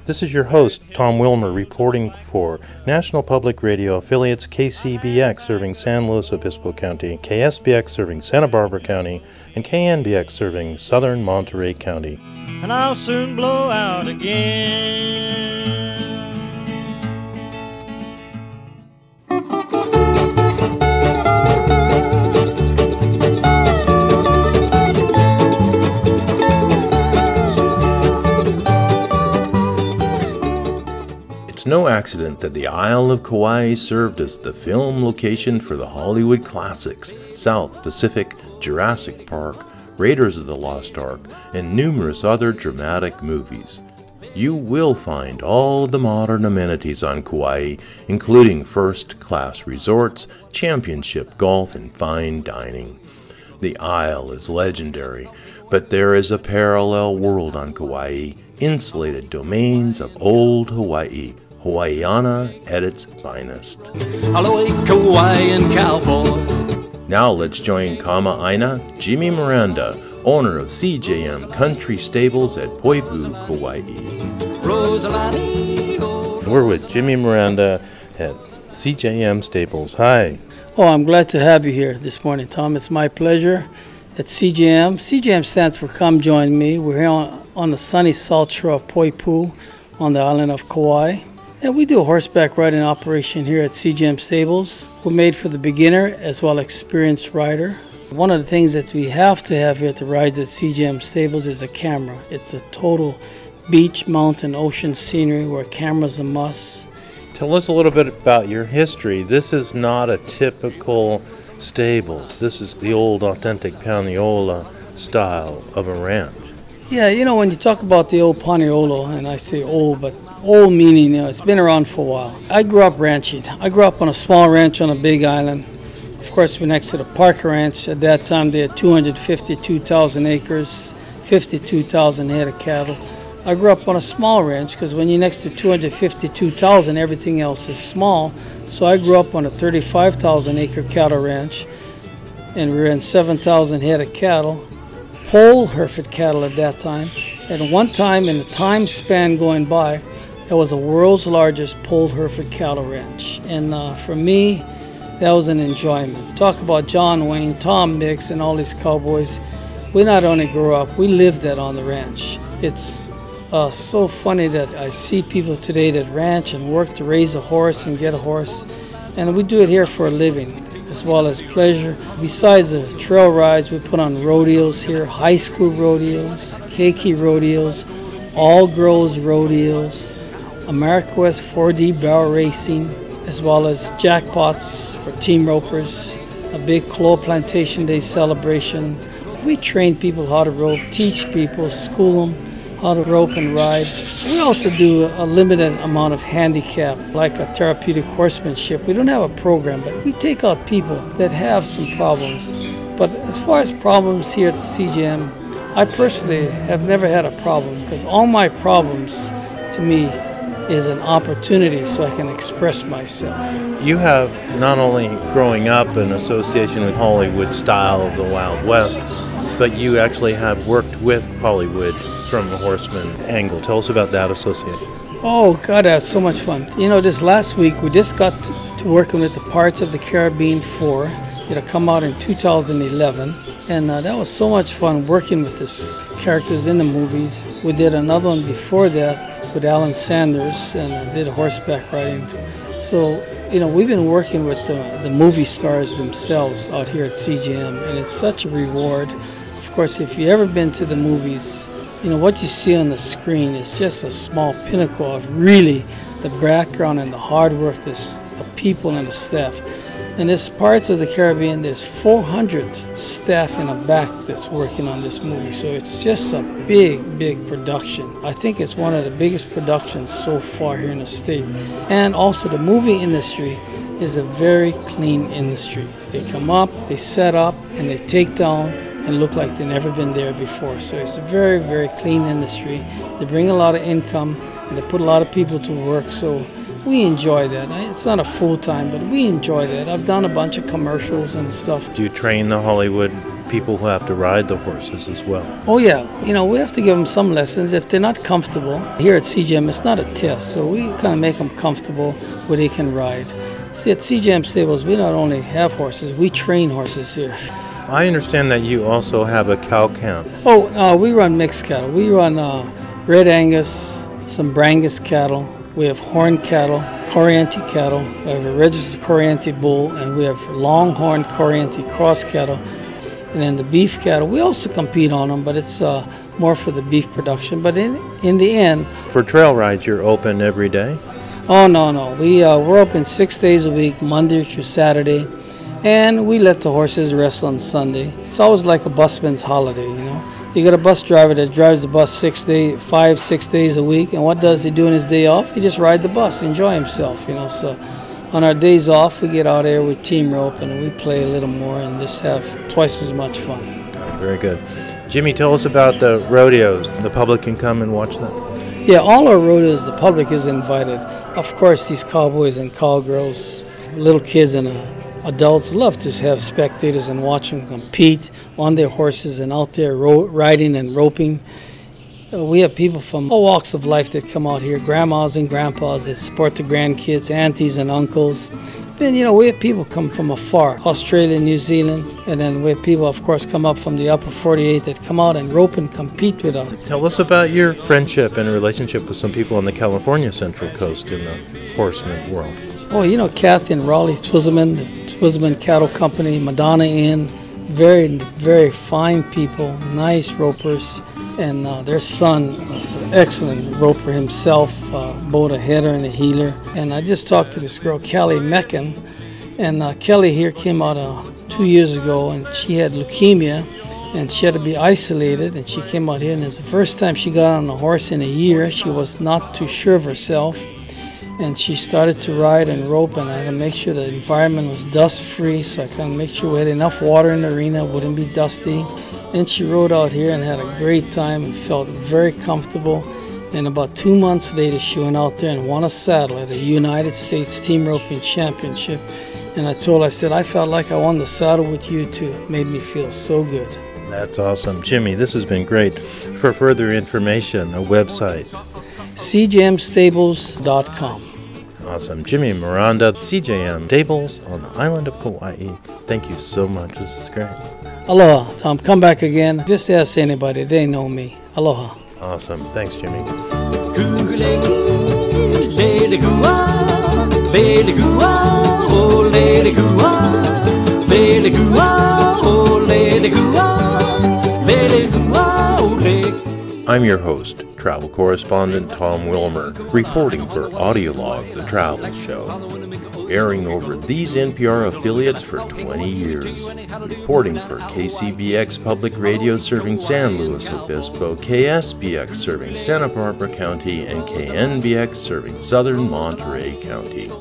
This is your host, Tom Wilmer, reporting for National Public Radio affiliates KCBX serving San Luis Obispo County, KSBX serving Santa Barbara County, and KNBX serving southern Monterey County. And I'll soon blow out again. It's no accident that the Isle of Kauai served as the film location for the Hollywood classics, South Pacific, Jurassic Park, Raiders of the Lost Ark, and numerous other dramatic movies. You will find all the modern amenities on Kauai, including first-class resorts, championship golf, and fine dining. The Isle is legendary, but there is a parallel world on Kauai, insulated domains of old Hawaii, Hawaiiana at its finest. Aloha, Kauaian cowboy. Now let's join Kama'aina Jimmy Miranda, owner of Cjm Country Stables at Poipu, Kauai. We're with Jimmy Miranda at Cjm Stables. Hi. Oh, I'm glad to have you here this morning, Tom. It's my pleasure. At CJM. CJM stands for Come Join Me. We're here on the sunny salt shore of Poipu on the island of Kauai. And we do a horseback riding operation here at Cjm Stables. We're made for the beginner as well as experienced rider. One of the things that we have to have here at the rides at Cjm Stables is a camera. It's a total beach, mountain, ocean scenery where camera's a must. Tell us a little bit about your history. This is not a typical stables. This is the old authentic Paniolo style of a ranch. Yeah, you know, when you talk about the old Paniolo, and I say old, but old meaning, it's been around for a while. I grew up ranching. I grew up on a small ranch on a big island. Of course, we're next to the Parker Ranch. At that time, they had 252,000 acres, 52,000 head of cattle. I grew up on a small ranch because when you're next to 252,000, everything else is small. So I grew up on a 35,000 acre cattle ranch, and we were in 7,000 head of cattle, whole Hereford cattle at that time. At one time, in the time span going by, it was the world's largest polled Hereford cattle ranch. And for me, that was an enjoyment. Talk about John Wayne, Tom Mix, and all these cowboys. We not only grew up, we lived that on the ranch. It's so funny that I see people today that ranch and work to raise a horse and get a horse. And we do it here for a living as well as pleasure. Besides the trail rides, we put on rodeos here, high school rodeos, keiki rodeos, all girls rodeos, AmeriQuest 4D barrel racing, as well as jackpots for team ropers, a big Clover Plantation Day celebration. We train people how to rope, teach people, school them how to rope and ride. We also do a limited amount of handicap, like a therapeutic horsemanship. We don't have a program, but we take out people that have some problems. But as far as problems here at the CJM, I personally have never had a problem because all my problems, to me, is an opportunity so I can express myself. You have not only growing up in association with Hollywood style of the Wild West, but you actually have worked with Hollywood from a horseman angle. Tell us about that association. Oh God, that's so much fun. You know, this last week we just got to working with the Pirates of the Caribbean 4. It'll come out in 2011. And that was so much fun working with these characters in the movies. We did another one before that with Alan Sanders, and I did horseback riding. So, you know, we've been working with the movie stars themselves out here at CJM, and it's such a reward. Of course, if you've ever been to the movies, you know, what you see on the screen is just a small pinnacle of really the background and the hard work, the people and the staff. And this Pirates of the Caribbean, there's 400 staff in the back that's working on this movie. So it's just a big, big production. I think it's one of the biggest productions so far here in the state. And also the movie industry is a very clean industry. They come up, they set up, and they take down and look like they've never been there before. So it's a very, very clean industry. They bring a lot of income, and they put a lot of people to work. So we enjoy that. It's not a full-time, but we enjoy that. I've done a bunch of commercials and stuff. Do you train the Hollywood people who have to ride the horses as well. Oh yeah, we have to give them some lessons. If they're not comfortable, here at Cjm, it's not a test, so we kind of make them comfortable where they can ride. See, at Cjm Stables, we not only have horses, we train horses here. I understand that you also have a cow camp. We run mixed cattle. We run Red Angus, some Brangus cattle. We have horn cattle, Corriente cattle. We have a registered Corriente bull, and we have Longhorn Corriente cross cattle. And then the beef cattle, we also compete on them, but it's more for the beef production. But in the end... For trail rides, you're open every day? Oh, no. We're open 6 days a week, Monday through Saturday. And we let the horses rest on Sunday. It's always like a busman's holiday, You got a bus driver that drives the bus 5, 6 days a week, and what does he do on his day off? He just ride the bus, enjoy himself, So on our days off, we get out there with team rope and we play a little more and just have twice as much fun. Very good. Jimmy, tell us about the rodeos. The public can come and watch them? Yeah, all our rodeos, the public is invited. Of course, these cowboys and cowgirls, little kids and adults love to have spectators and watch them compete on their horses and out there riding and roping. We have people from all walks of life that come out here, grandmas and grandpas that support the grandkids, aunties and uncles. Then, we have people come from afar, Australia, New Zealand, and then we have people, of course, come up from the upper 48 that come out and rope and compete with us. Tell us about your friendship and relationship with some people on the California Central Coast in the horseman world. Oh, Kathy and Raleigh Twisman, the Twisman Cattle Company, Madonna Inn, very, very fine people, nice ropers, and their son was an excellent roper himself, both a header and a heeler. And I just talked to this girl, Kelly Meccan, and Kelly here came out 2 years ago, and she had leukemia, and she had to be isolated, and she came out here, and it's the first time she got on a horse in a year. She was not too sure of herself. And she started to ride and rope, and I had to make sure the environment was dust-free, so I kind of make sure we had enough water in the arena, wouldn't be dusty. And she rode out here and had a great time and felt very comfortable. And about 2 months later, she went out there and won a saddle at a United States Team Roping Championship. And I told her, I said, I felt like I won the saddle with you too. It made me feel so good. That's awesome. Jimmy, this has been great. For further information, a website. CjmStables.com. Awesome. Jimmy Miranda, Cjm Stables on the Island of Kauai. Thank you so much. This is great. Aloha, Tom. Come back again. Just ask anybody. They know me. Aloha. Awesome. Thanks, Jimmy. I'm your host, travel correspondent Tom Wilmer, reporting for Audiolog, the travel show, airing over these NPR affiliates for 20 years, reporting for KCBX Public Radio serving San Luis Obispo, KSBX serving Santa Barbara County, and KNBX serving southern Monterey County.